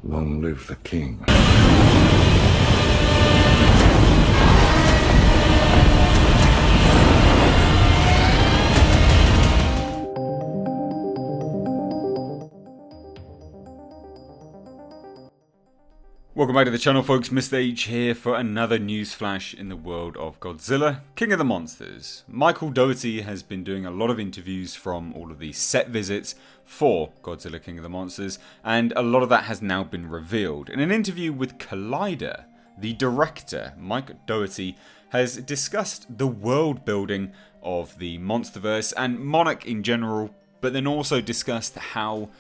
Long live the king. Welcome back to the channel, folks. Mr. H here for another news flash in the world of Godzilla, King of the Monsters. Michael Dougherty has been doing a lot of interviews from all of these set visits for Godzilla, King of the Monsters, and a lot of that has now been revealed. In an interview with Collider, the director, Mike Dougherty, has discussed the world building of the Monsterverse and Monarch in general, but then also discussed how,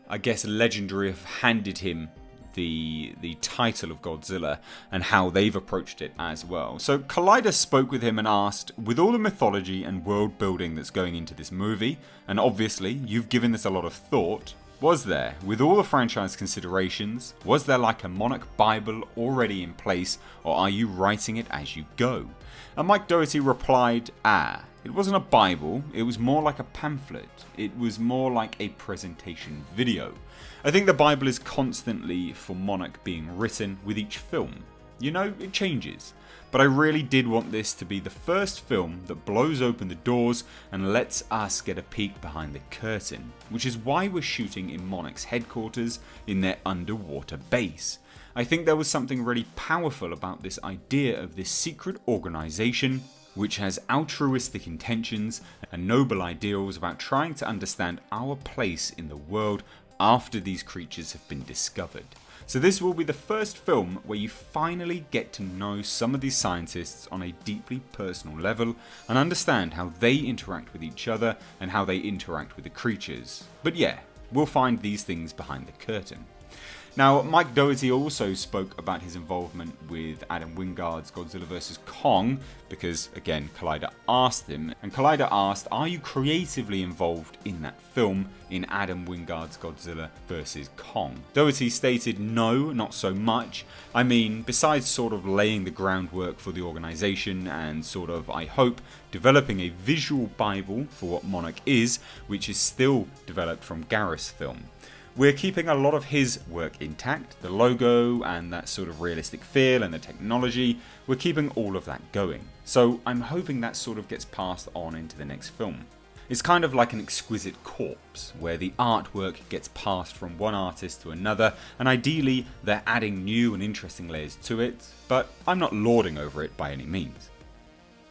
I guess, Legendary have handed him the title of Godzilla and how they've approached it as well. So Collider spoke with him and asked, with all the mythology and world building that's going into this movie, and obviously you've given this a lot of thought, was there, with all the franchise considerations, was there like a Monarch Bible already in place, or are you writing it as you go? And Mike Dougherty replied, it wasn't a Bible, it was more like a pamphlet. It was more like a presentation video. I think the Bible is constantly for Monarch being written with each film. You know, it changes. But I really did want this to be the first film that blows open the doors and lets us get a peek behind the curtain, which is why we're shooting in Monarch's headquarters in their underwater base. I think there was something really powerful about this idea of this secret organization which has altruistic intentions and noble ideals about trying to understand our place in the world after these creatures have been discovered. So this will be the first film where you finally get to know some of these scientists on a deeply personal level and understand how they interact with each other and how they interact with the creatures. But yeah, we'll find these things behind the curtain. Now, Mike Dougherty also spoke about his involvement with Adam Wingard's Godzilla vs. Kong, because, again, Collider asked him, and Collider asked, are you creatively involved in that film, in Adam Wingard's Godzilla vs. Kong? Dougherty stated, no, not so much. I mean, besides sort of laying the groundwork for the organisation and sort of, I hope, developing a visual bible for what Monarch is, which is still developed from Gareth's film. We're keeping a lot of his work intact, the logo and that sort of realistic feel and the technology, we're keeping all of that going. So I'm hoping that sort of gets passed on into the next film. It's kind of like an exquisite corpse, where the artwork gets passed from one artist to another, and ideally they're adding new and interesting layers to it, but I'm not lording over it by any means.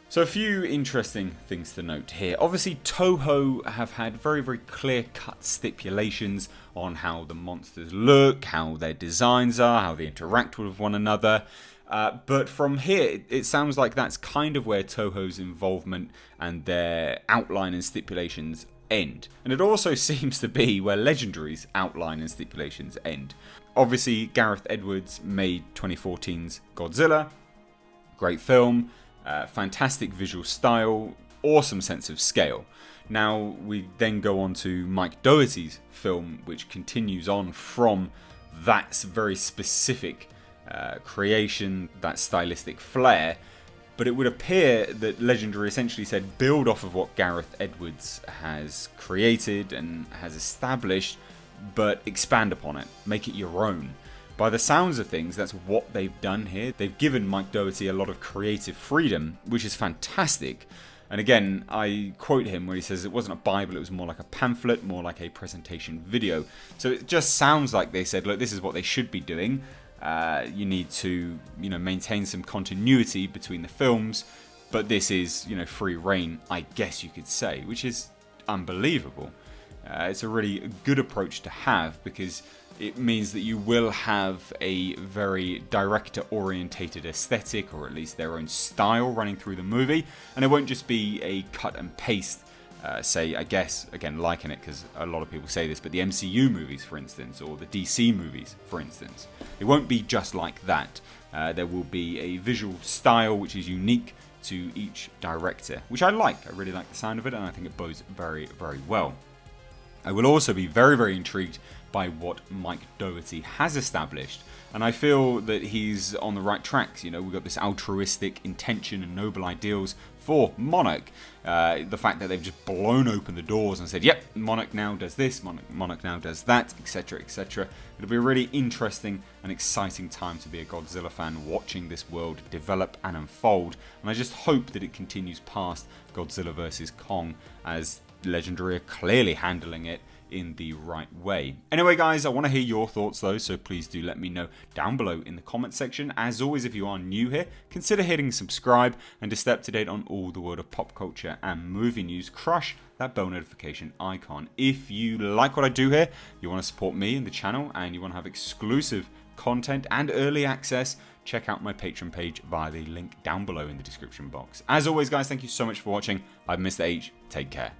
So a few interesting things to note here. Obviously Toho have had very, very clear-cut stipulations on how the monsters look, how their designs are, how they interact with one another. But from here, it sounds like that's kind of where Toho's involvement and their outline and stipulations end. And it also seems to be where Legendary's outline and stipulations end. Obviously Gareth Edwards made 2014's Godzilla, great film. Fantastic visual style, awesome sense of scale. Now we then go on to Mike Dougherty's film, which continues on from that very specific creation, that stylistic flair. But it would appear that Legendary essentially said build off of what Gareth Edwards has created and has established, but expand upon it, make it your own. By the sounds of things, that's what they've done here. They've given Mike Dougherty a lot of creative freedom, which is fantastic. And again, I quote him where he says it wasn't a Bible, it was more like a pamphlet, more like a presentation video. So it just sounds like they said, look, this is what they should be doing. You need to, maintain some continuity between the films, but this is, free reign, I guess you could say, which is unbelievable. It's a really good approach to have because it means that you will have a very director-orientated aesthetic, or at least their own style running through the movie, and it won't just be a cut and paste, say, I guess, again, liken it because a lot of people say this, but the MCU movies, for instance, or the DC movies, for instance. It won't be just like that. There will be a visual style which is unique to each director, which I like. I really like the sound of it, and I think it bodes very, very well. I will also be very, very intrigued by what Mike Dougherty has established. And I feel that he's on the right tracks. You know, we've got this altruistic intention and noble ideals for Monarch. The fact that they've just blown open the doors and said, yep, Monarch now does this, Monarch now does that, etc., etc. It'll be a really interesting and exciting time to be a Godzilla fan, watching this world develop and unfold. And I just hope that it continues past Godzilla vs. Kong, as Legendary are clearly handling it in the right way. Anyway, guys, I want to hear your thoughts though, so please do let me know down below in the comment section. As always, if you are new here, consider hitting subscribe, and to stay up to date on all the world of pop culture and movie news, crush that bell notification icon. If you like what I do here, you want to support me and the channel, and you want to have exclusive content and early access, check out my Patreon page via the link down below in the description box. As always, guys, thank you so much for watching. I'm Mr. H. Take care.